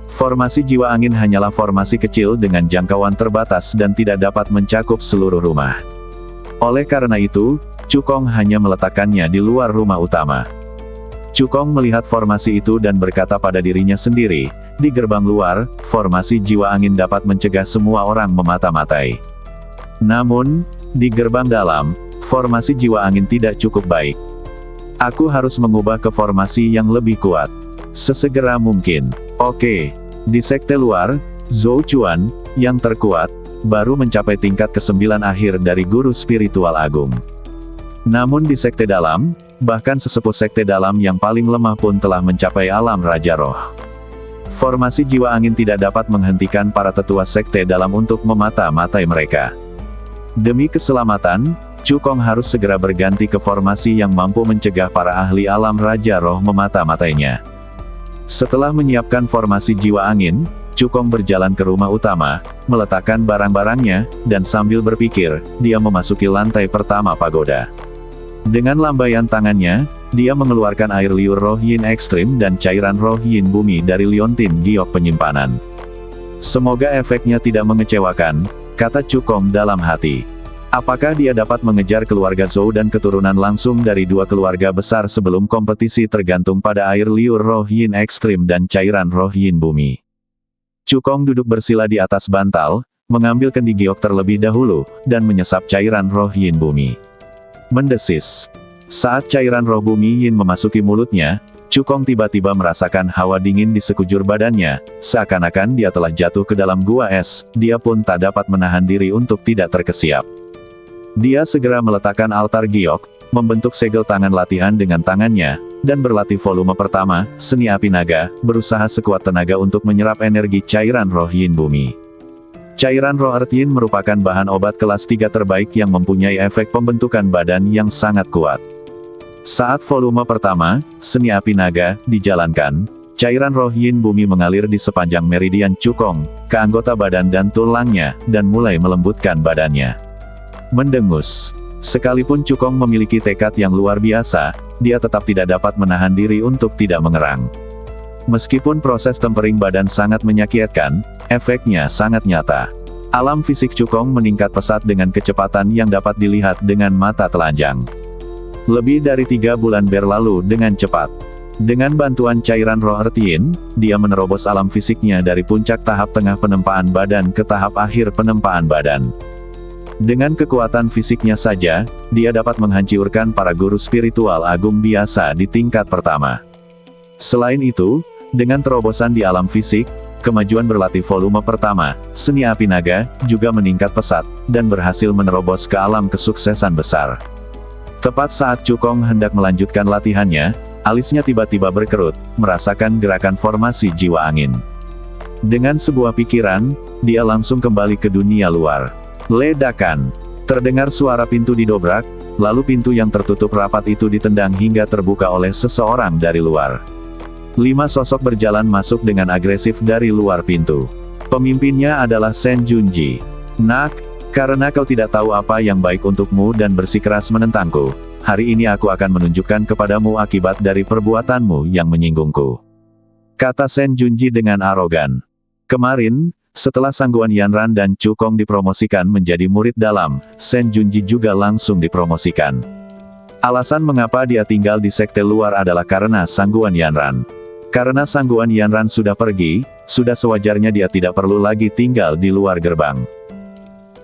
Formasi jiwa angin hanyalah formasi kecil dengan jangkauan terbatas dan tidak dapat mencakup seluruh rumah. Oleh karena itu, Cukong hanya meletakkannya di luar rumah utama. Cukong melihat formasi itu dan berkata pada dirinya sendiri, di gerbang luar, formasi jiwa angin dapat mencegah semua orang memata-matai. Namun, di gerbang dalam, formasi jiwa angin tidak cukup baik. Aku harus mengubah ke formasi yang lebih kuat. Sesegera mungkin. Oke. Di sekte luar, Zhou Chuan, yang terkuat, baru mencapai tingkat ke-9 akhir dari guru spiritual agung. Namun di sekte dalam, bahkan sesepuh sekte dalam yang paling lemah pun telah mencapai alam Raja Roh. Formasi jiwa angin tidak dapat menghentikan para tetua sekte dalam untuk memata-matai mereka. Demi keselamatan, Cukong harus segera berganti ke formasi yang mampu mencegah para ahli alam Raja Roh memata-matainya. Setelah menyiapkan formasi jiwa angin, Cukong berjalan ke rumah utama, meletakkan barang-barangnya, dan sambil berpikir, dia memasuki lantai pertama pagoda. Dengan lambaian tangannya, dia mengeluarkan air liur roh yin ekstrim dan cairan roh yin bumi dari liontin giok penyimpanan. Semoga efeknya tidak mengecewakan, kata Cukong dalam hati. Apakah dia dapat mengejar keluarga Zhou dan keturunan langsung dari 2 keluarga besar sebelum kompetisi tergantung pada air liur roh yin ekstrim dan cairan roh yin bumi. Cukong duduk bersila di atas bantal, mengambil kendi giok terlebih dahulu, dan menyesap cairan roh yin bumi. Mendesis. Saat cairan roh bumi yin memasuki mulutnya, Cukong tiba-tiba merasakan hawa dingin di sekujur badannya, seakan-akan dia telah jatuh ke dalam gua es, dia pun tak dapat menahan diri untuk tidak terkesiap. Dia segera meletakkan altar giok, membentuk segel tangan latihan dengan tangannya, dan berlatih volume pertama, seni api naga, berusaha sekuat tenaga untuk menyerap energi cairan roh yin bumi. Cairan roh earth yin merupakan bahan obat kelas 3 terbaik yang mempunyai efek pembentukan badan yang sangat kuat. Saat volume pertama, seni api naga, dijalankan, cairan roh yin bumi mengalir di sepanjang meridian Cukong, ke anggota badan dan tulangnya, dan mulai melembutkan badannya. Mendengus. Sekalipun Cukong memiliki tekad yang luar biasa, dia tetap tidak dapat menahan diri untuk tidak mengerang. Meskipun proses tempering badan sangat menyakitkan, efeknya sangat nyata. Alam fisik Cukong meningkat pesat dengan kecepatan yang dapat dilihat dengan mata telanjang. Lebih dari 3 bulan berlalu dengan cepat. Dengan bantuan cairan roh earth yin, dia menerobos alam fisiknya dari puncak tahap tengah penempaan badan ke tahap akhir penempaan badan. Dengan kekuatan fisiknya saja, dia dapat menghancurkan para guru spiritual agung biasa di tingkat pertama. Selain itu, dengan terobosan di alam fisik, kemajuan berlatih volume pertama, seni api naga, juga meningkat pesat, dan berhasil menerobos ke alam kesuksesan besar. Tepat saat Cukong hendak melanjutkan latihannya, alisnya tiba-tiba berkerut, merasakan gerakan formasi jiwa angin. Dengan sebuah pikiran, dia langsung kembali ke dunia luar. Ledakan. Terdengar suara pintu didobrak, lalu pintu yang tertutup rapat itu ditendang hingga terbuka oleh seseorang dari luar. 5 sosok berjalan masuk dengan agresif dari luar pintu. Pemimpinnya adalah Shen Junji. Nak, karena kau tidak tahu apa yang baik untukmu dan bersikeras menentangku, hari ini aku akan menunjukkan kepadamu akibat dari perbuatanmu yang menyinggungku. Kata Shen Junji dengan arogan. Kemarin, setelah Sangguan Yanran dan Cukong dipromosikan menjadi murid dalam, Shen Junji juga langsung dipromosikan. Alasan mengapa dia tinggal di sekte luar adalah karena Sangguan Yanran. Karena Sangguan Yanran sudah pergi, sudah sewajarnya dia tidak perlu lagi tinggal di luar gerbang.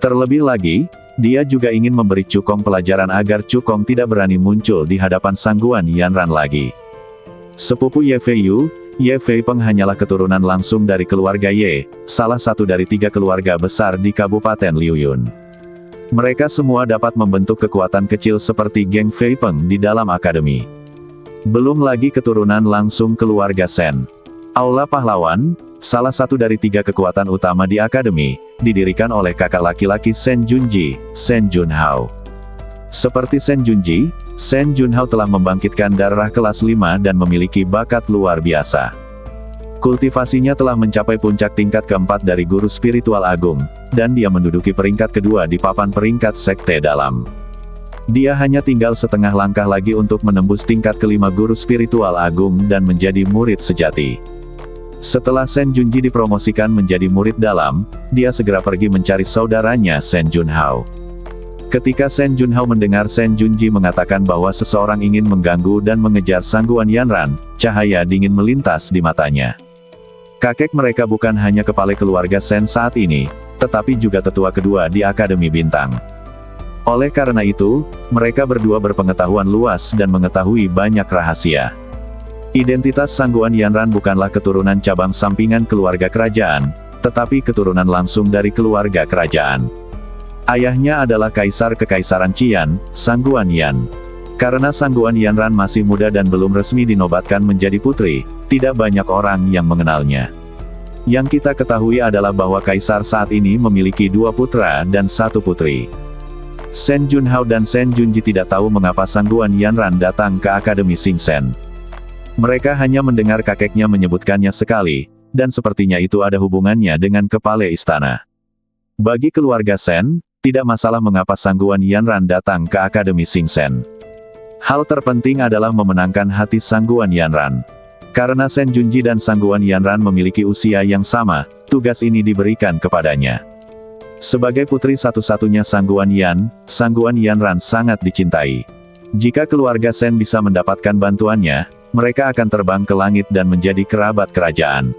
Terlebih lagi, dia juga ingin memberi Cukong pelajaran agar Cukong tidak berani muncul di hadapan Sangguan Yanran lagi. Sepupu Ye Fei Yu, Ye Fei Peng hanyalah keturunan langsung dari keluarga Ye, salah satu dari 3 keluarga besar di Kabupaten Liuyun. Mereka semua dapat membentuk kekuatan kecil seperti geng Fei Peng di dalam akademi. Belum lagi keturunan langsung keluarga Sen. Aula Pahlawan, salah satu dari 3 kekuatan utama di akademi, didirikan oleh kakak laki-laki Sen Junji, Sen Junhao. Seperti Sen Junji, Sen Junhao telah membangkitkan darah kelas 5 dan memiliki bakat luar biasa. Kultivasinya telah mencapai puncak tingkat keempat dari guru spiritual agung, dan dia menduduki peringkat kedua di papan peringkat sekte dalam. Dia hanya tinggal setengah langkah lagi untuk menembus tingkat kelima guru spiritual agung dan menjadi murid sejati. Setelah Sen Junji dipromosikan menjadi murid dalam, dia segera pergi mencari saudaranya Sen Junhao. Ketika Sen Junhao mendengar Sen Junji mengatakan bahwa seseorang ingin mengganggu dan mengejar Sangguan Yanran, cahaya dingin melintas di matanya. Kakek mereka bukan hanya kepala keluarga Sen saat ini, tetapi juga tetua kedua di Akademi Bintang. Oleh karena itu, mereka berdua berpengetahuan luas dan mengetahui banyak rahasia. Identitas Sangguan Yanran bukanlah keturunan cabang sampingan keluarga kerajaan, tetapi keturunan langsung dari keluarga kerajaan. Ayahnya adalah Kaisar Kekaisaran Qian, Sangguan Yan. Karena Sangguan Yanran masih muda dan belum resmi dinobatkan menjadi putri, tidak banyak orang yang mengenalnya. Yang kita ketahui adalah bahwa Kaisar saat ini memiliki 2 putra dan 1 putri. Sen Junhao dan Sen Junji tidak tahu mengapa Sangguan Yanran datang ke Akademi Xingchen. Mereka hanya mendengar kakeknya menyebutkannya sekali, dan sepertinya itu ada hubungannya dengan kepala istana. Bagi keluarga Sen, tidak masalah mengapa Sangguan Yanran datang ke Akademi Xingchen. Hal terpenting adalah memenangkan hati Sangguan Yanran. Karena Sen Junji dan Sangguan Yanran memiliki usia yang sama, tugas ini diberikan kepadanya. Sebagai putri satu-satunya Sangguan Yanran sangat dicintai. Jika keluarga Sen bisa mendapatkan bantuannya, mereka akan terbang ke langit dan menjadi kerabat kerajaan.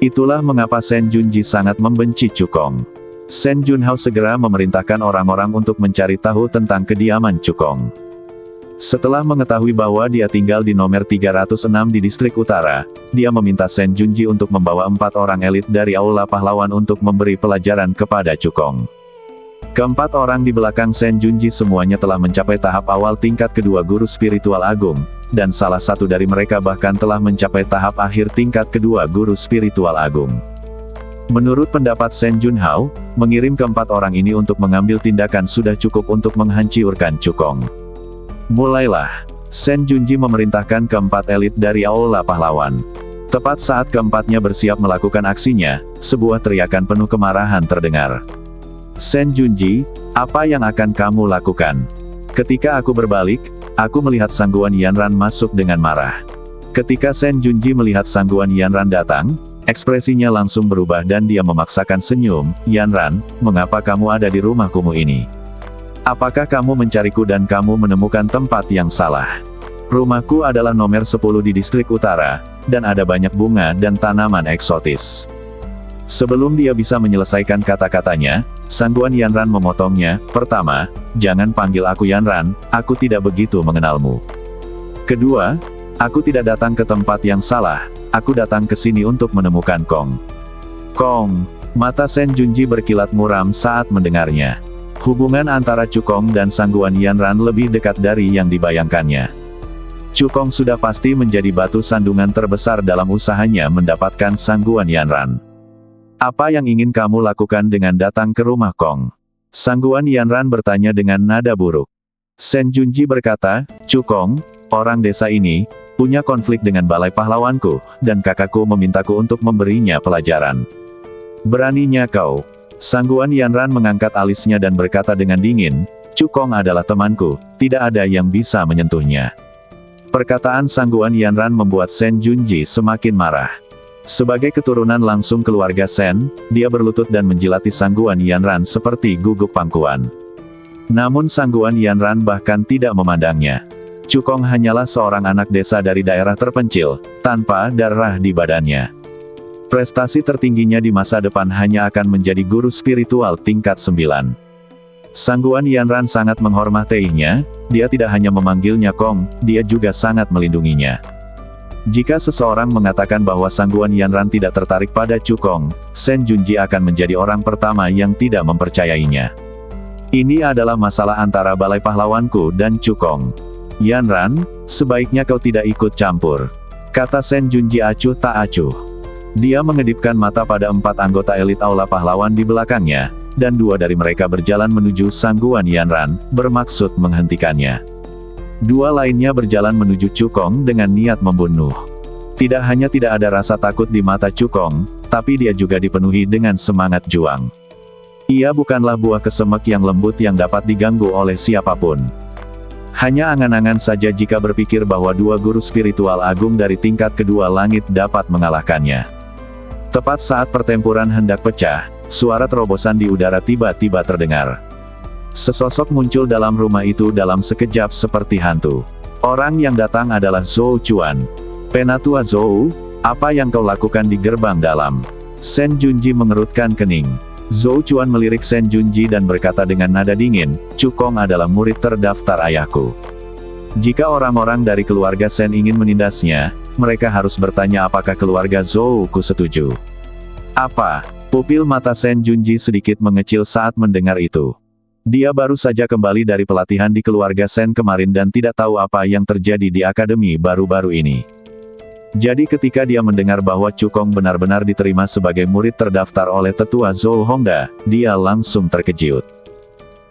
Itulah mengapa Sen Junji sangat membenci Cukong. Sen Junhao segera memerintahkan orang-orang untuk mencari tahu tentang kediaman Cukong. Setelah mengetahui bahwa dia tinggal di nomor 306 di distrik utara, dia meminta Sen Junji untuk membawa 4 orang elit dari Aula Pahlawan untuk memberi pelajaran kepada Cukong. Keempat orang di belakang Sen Junji semuanya telah mencapai tahap awal tingkat kedua guru spiritual agung, dan salah satu dari mereka bahkan telah mencapai tahap akhir tingkat kedua guru spiritual agung. Menurut pendapat Sen Junhao, mengirim keempat orang ini untuk mengambil tindakan sudah cukup untuk menghancurkan Cukong. Mulailah. Sen Junji memerintahkan keempat elit dari Aula Pahlawan. Tepat saat keempatnya bersiap melakukan aksinya, sebuah teriakan penuh kemarahan terdengar. Sen Junji, apa yang akan kamu lakukan? Ketika aku berbalik, aku melihat Sangguan Yanran masuk dengan marah. Ketika Sen Junji melihat Sangguan Yanran datang, ekspresinya langsung berubah dan dia memaksakan senyum. Yanran, mengapa kamu ada di rumah kumuh ini? Apakah kamu mencariku dan kamu menemukan tempat yang salah? Rumahku adalah nomor 10 di distrik utara, dan ada banyak bunga dan tanaman eksotis. Sebelum dia bisa menyelesaikan kata-katanya, Sangguan Yanran memotongnya. Pertama, jangan panggil aku Yanran, aku tidak begitu mengenalmu. Kedua, aku tidak datang ke tempat yang salah, aku datang ke sini untuk menemukan Kong. Kong, mata Sen Junji berkilat muram saat mendengarnya. Hubungan antara Cukong dan Sangguan Yanran lebih dekat dari yang dibayangkannya. Cukong sudah pasti menjadi batu sandungan terbesar dalam usahanya mendapatkan Sangguan Yanran. Apa yang ingin kamu lakukan dengan datang ke rumah Kong? Sangguan Yanran bertanya dengan nada buruk. Sen Junji berkata, Cukong, orang desa ini, punya konflik dengan balai pahlawanku, dan kakakku memintaku untuk memberinya pelajaran. Beraninya kau? Sangguan Yanran mengangkat alisnya dan berkata dengan dingin, Cukong adalah temanku, tidak ada yang bisa menyentuhnya. Perkataan Sangguan Yanran membuat Sen Junji semakin marah. Sebagai keturunan langsung keluarga Sen, dia berlutut dan menjilati Sangguan Yanran seperti guguk pangkuan. Namun Sangguan Yanran bahkan tidak memandangnya. Cukong hanyalah seorang anak desa dari daerah terpencil, tanpa darah di badannya. Prestasi tertingginya di masa depan hanya akan menjadi guru spiritual tingkat 9. Sangguan Yanran sangat menghormatinya, dia tidak hanya memanggilnya Kong, dia juga sangat melindunginya. Jika seseorang mengatakan bahwa Sangguan Yanran tidak tertarik pada Cukong, Sen Junji akan menjadi orang pertama yang tidak mempercayainya. Ini adalah masalah antara Balai Pahlawanku dan Cukong. Yanran, sebaiknya kau tidak ikut campur, kata Sen Junji acuh tak acuh. Dia mengedipkan mata pada 4 anggota elit Aula Pahlawan di belakangnya, dan 2 dari mereka berjalan menuju Sangguan Yanran, bermaksud menghentikannya. 2 lainnya berjalan menuju Cukong dengan niat membunuh. Tidak hanya tidak ada rasa takut di mata Cukong, tapi dia juga dipenuhi dengan semangat juang. Ia bukanlah buah kesemek yang lembut yang dapat diganggu oleh siapapun. Hanya angan-angan saja jika berpikir bahwa 2 guru spiritual agung dari tingkat kedua langit dapat mengalahkannya. Tepat saat pertempuran hendak pecah, suara terobosan di udara tiba-tiba terdengar. Sesosok muncul dalam rumah itu dalam sekejap seperti hantu. Orang yang datang adalah Zhou Chuan. Penatua Zhou, apa yang kau lakukan di gerbang dalam? Sen Junji mengerutkan kening. Zhou Chuan melirik Sen Junji dan berkata dengan nada dingin, Cukong adalah murid terdaftar ayahku. Jika orang-orang dari keluarga Sen ingin menindasnya, mereka harus bertanya apakah keluarga Zhou ku setuju. Apa? Pupil mata Sen Junji sedikit mengecil saat mendengar itu. Dia baru saja kembali dari pelatihan di keluarga Sen kemarin dan tidak tahu apa yang terjadi di akademi baru-baru ini. Jadi ketika dia mendengar bahwa Cukong benar-benar diterima sebagai murid terdaftar oleh tetua Zhou Hongda, dia langsung terkejut.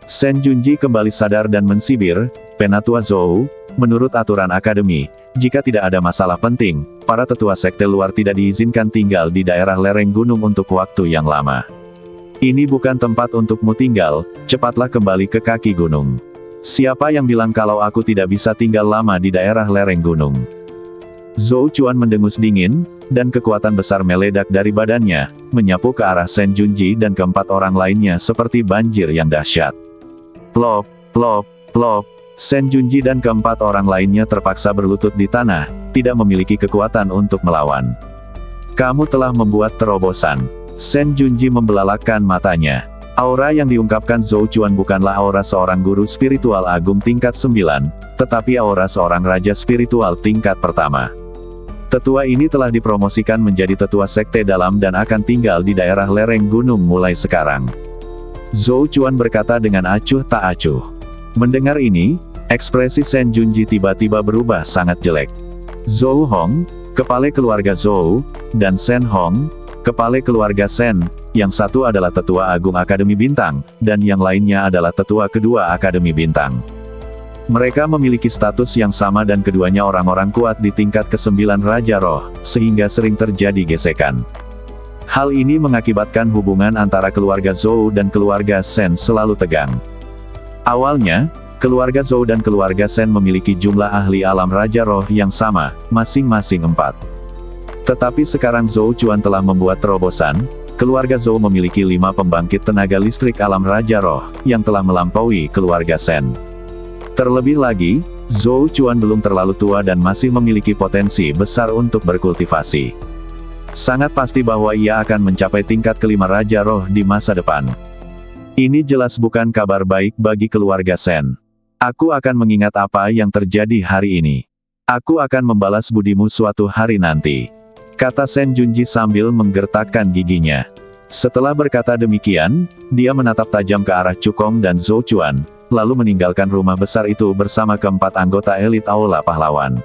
Sen Junji kembali sadar dan mensibir, Penatua Zhou, menurut aturan akademi, jika tidak ada masalah penting, para tetua sekte luar tidak diizinkan tinggal di daerah lereng gunung untuk waktu yang lama. Ini bukan tempat untukmu tinggal, cepatlah kembali ke kaki gunung. Siapa yang bilang kalau aku tidak bisa tinggal lama di daerah lereng gunung? Zhou Chuan mendengus dingin, dan kekuatan besar meledak dari badannya, menyapu ke arah Sen Junji dan keempat orang lainnya seperti banjir yang dahsyat. Plop, plop, plop, Sen Junji dan keempat orang lainnya terpaksa berlutut di tanah, tidak memiliki kekuatan untuk melawan. Kamu telah membuat terobosan. Sen Junji membelalakkan matanya. Aura yang diungkapkan Zhou Chuan bukanlah aura seorang guru spiritual agung tingkat 9, tetapi aura seorang raja spiritual tingkat pertama. Tetua ini telah dipromosikan menjadi tetua sekte dalam dan akan tinggal di daerah lereng gunung mulai sekarang. Zhou Chuan berkata dengan acuh tak acuh. Mendengar ini, ekspresi Sen Junji tiba-tiba berubah sangat jelek. Zhou Hong, kepala keluarga Zhou, dan Sen Hong, kepala keluarga Sen, yang satu adalah tetua agung Akademi Bintang, dan yang lainnya adalah tetua kedua Akademi Bintang. Mereka memiliki status yang sama dan keduanya orang-orang kuat di tingkat ke-9 Raja Roh, sehingga sering terjadi gesekan. Hal ini mengakibatkan hubungan antara keluarga Zhou dan keluarga Sen selalu tegang. Awalnya, keluarga Zhou dan keluarga Sen memiliki jumlah ahli alam Raja Roh yang sama, masing-masing 4. Tetapi sekarang Zhou Chuan telah membuat terobosan, keluarga Zhou memiliki 5 pembangkit tenaga listrik alam Raja Roh, yang telah melampaui keluarga Sen. Terlebih lagi, Zhou Chuan belum terlalu tua dan masih memiliki potensi besar untuk berkultivasi. Sangat pasti bahwa ia akan mencapai tingkat ke-5 Raja Roh di masa depan. Ini jelas bukan kabar baik bagi keluarga Sen. Aku akan mengingat apa yang terjadi hari ini. Aku akan membalas budimu suatu hari nanti, kata Sen Junji sambil menggertakkan giginya. Setelah berkata demikian, dia menatap tajam ke arah Cukong dan Zhou Chuan, lalu meninggalkan rumah besar itu bersama keempat anggota elit Aula Pahlawan.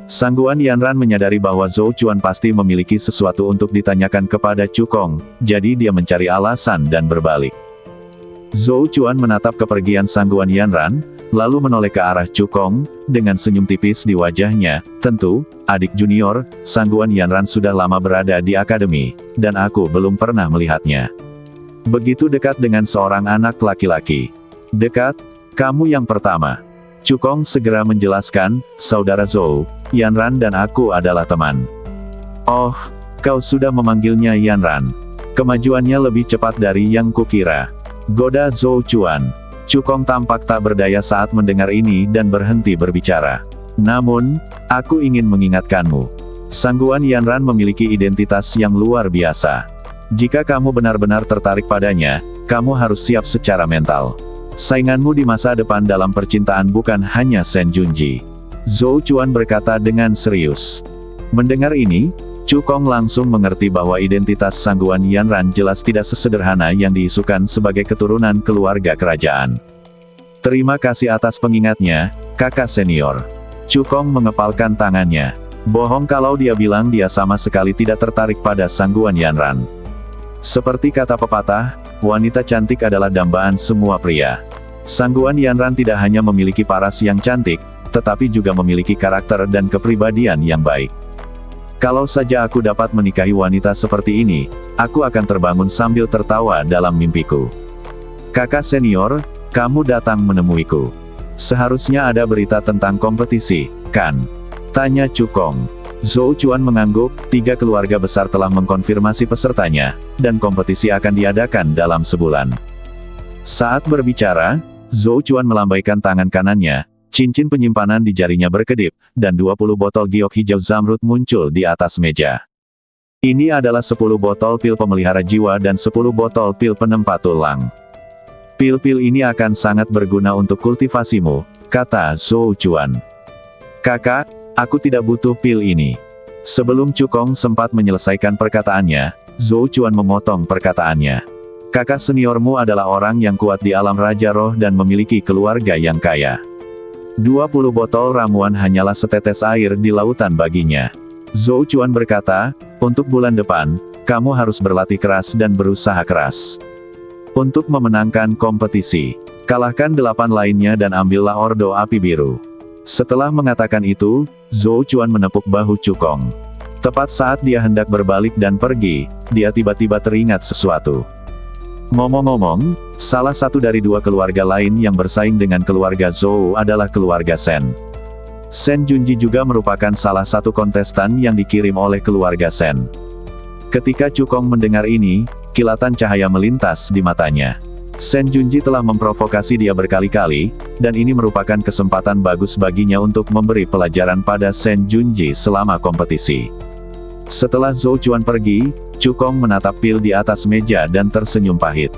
Sangguan Yanran menyadari bahwa Zhou Chuan pasti memiliki sesuatu untuk ditanyakan kepada Cukong, jadi dia mencari alasan dan berbalik. Zhou Chuan menatap kepergian Sangguan Yanran, lalu menoleh ke arah Cukong, dengan senyum tipis di wajahnya. Tentu, adik junior, Sangguan Yanran sudah lama berada di akademi, dan aku belum pernah melihatnya. Begitu dekat dengan seorang anak laki-laki. Dekat? Kamu yang pertama. Cukong segera menjelaskan, saudara Zhou, Yanran dan aku adalah teman. Oh, kau sudah memanggilnya Yanran. Kemajuannya lebih cepat dari yang kukira. Goda Zhou Chuan. Cukong tampak tak berdaya saat mendengar ini dan berhenti berbicara. Namun, aku ingin mengingatkanmu. Sangguan Yanran memiliki identitas yang luar biasa. Jika kamu benar-benar tertarik padanya, kamu harus siap secara mental. Sainganmu di masa depan dalam percintaan bukan hanya Shen Junji. Zhou Chuan berkata dengan serius. Mendengar ini, Cukong langsung mengerti bahwa identitas Sangguan Yanran jelas tidak sesederhana yang diisukan sebagai keturunan keluarga kerajaan. Terima kasih atas pengingatnya, kakak senior. Cukong mengepalkan tangannya. Bohong kalau dia bilang dia sama sekali tidak tertarik pada Sangguan Yanran. Seperti kata pepatah, wanita cantik adalah dambaan semua pria. Sangguan Yanran tidak hanya memiliki paras yang cantik, tetapi juga memiliki karakter dan kepribadian yang baik. Kalau saja aku dapat menikahi wanita seperti ini, aku akan terbangun sambil tertawa dalam mimpiku. Kakak senior, kamu datang menemuiku. Seharusnya ada berita tentang kompetisi, kan? Tanya Cukong. Zhou Chuan mengangguk, 3 keluarga besar telah mengkonfirmasi pesertanya, dan kompetisi akan diadakan dalam sebulan. Saat berbicara, Zhou Chuan melambaikan tangan kanannya, cincin penyimpanan di jarinya berkedip, dan 20 botol giok hijau zamrud muncul di atas meja. Ini adalah 10 botol pil pemelihara jiwa dan 10 botol pil penempat tulang. Pil-pil ini akan sangat berguna untuk kultivasimu, kata Zhou Chuan. Kakak, aku tidak butuh pil ini. Sebelum Cukong sempat menyelesaikan perkataannya, Zhou Chuan memotong perkataannya. Kakak seniormu adalah orang yang kuat di alam Raja Roh dan memiliki keluarga yang kaya. 20 botol ramuan hanyalah setetes air di lautan baginya. Zhou Chuan berkata, untuk bulan depan, kamu harus berlatih keras dan berusaha keras. Untuk memenangkan kompetisi, kalahkan 8 lainnya dan ambillah Ordo Api Biru. Setelah mengatakan itu, Zhou Chuan menepuk bahu Cukong. Tepat saat dia hendak berbalik dan pergi, dia tiba-tiba teringat sesuatu. Ngomong-ngomong, salah satu dari 2 keluarga lain yang bersaing dengan keluarga Zhou adalah keluarga Shen. Shen Junji juga merupakan salah satu kontestan yang dikirim oleh keluarga Shen. Ketika Cukong mendengar ini, kilatan cahaya melintas di matanya. Shen Junji telah memprovokasi dia berkali-kali, dan ini merupakan kesempatan bagus baginya untuk memberi pelajaran pada Shen Junji selama kompetisi. Setelah Zhou Chuan pergi, Cukong menatap pil di atas meja dan tersenyum pahit.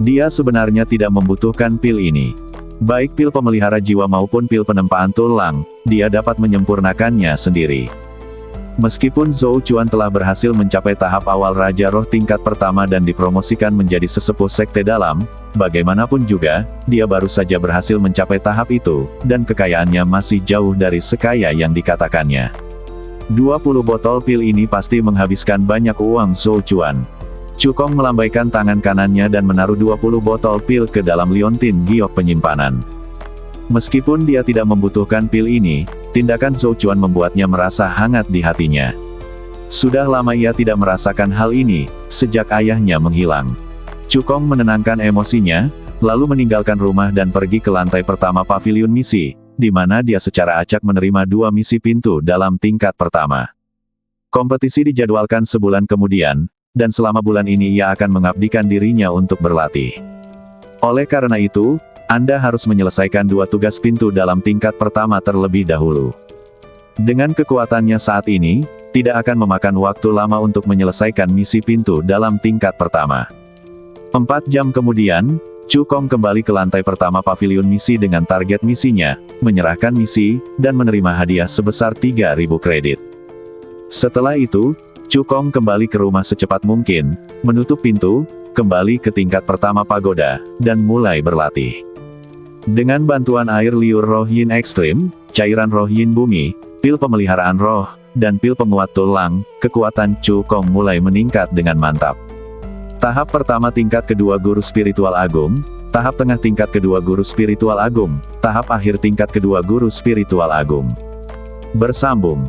Dia sebenarnya tidak membutuhkan pil ini. Baik pil pemelihara jiwa maupun pil penempaan tulang, dia dapat menyempurnakannya sendiri. Meskipun Zhou Chuan telah berhasil mencapai tahap awal Raja Roh tingkat pertama dan dipromosikan menjadi sesepuh sekte dalam, bagaimanapun juga, dia baru saja berhasil mencapai tahap itu, dan kekayaannya masih jauh dari sekaya yang dikatakannya. 20 botol pil ini pasti menghabiskan banyak uang Zhou Chuan. Cukong melambaikan tangan kanannya dan menaruh 20 botol pil ke dalam liontin giok penyimpanan. Meskipun dia tidak membutuhkan pil ini, tindakan Zhou Chuan membuatnya merasa hangat di hatinya. Sudah lama ia tidak merasakan hal ini, sejak ayahnya menghilang. Cukong menenangkan emosinya, lalu meninggalkan rumah dan pergi ke lantai pertama pavilion misi, di mana dia secara acak menerima 2 misi pintu dalam tingkat pertama. Kompetisi dijadwalkan sebulan kemudian, dan selama bulan ini ia akan mengabdikan dirinya untuk berlatih. Oleh karena itu, Anda harus menyelesaikan 2 tugas pintu dalam tingkat pertama terlebih dahulu. Dengan kekuatannya saat ini, tidak akan memakan waktu lama untuk menyelesaikan misi pintu dalam tingkat pertama. 4 jam kemudian, Cukong kembali ke lantai pertama pavilion misi dengan target misinya, menyerahkan misi, dan menerima hadiah sebesar 3.000 kredit. Setelah itu, Cukong kembali ke rumah secepat mungkin, menutup pintu, kembali ke tingkat pertama pagoda, dan mulai berlatih. Dengan bantuan air liur roh yin ekstrim, cairan roh yin bumi, pil pemeliharaan roh, dan pil penguat tulang, kekuatan Cukong mulai meningkat dengan mantap. Tahap pertama tingkat kedua guru spiritual agung, tahap tengah tingkat kedua guru spiritual agung, tahap akhir tingkat kedua guru spiritual agung. Bersambung.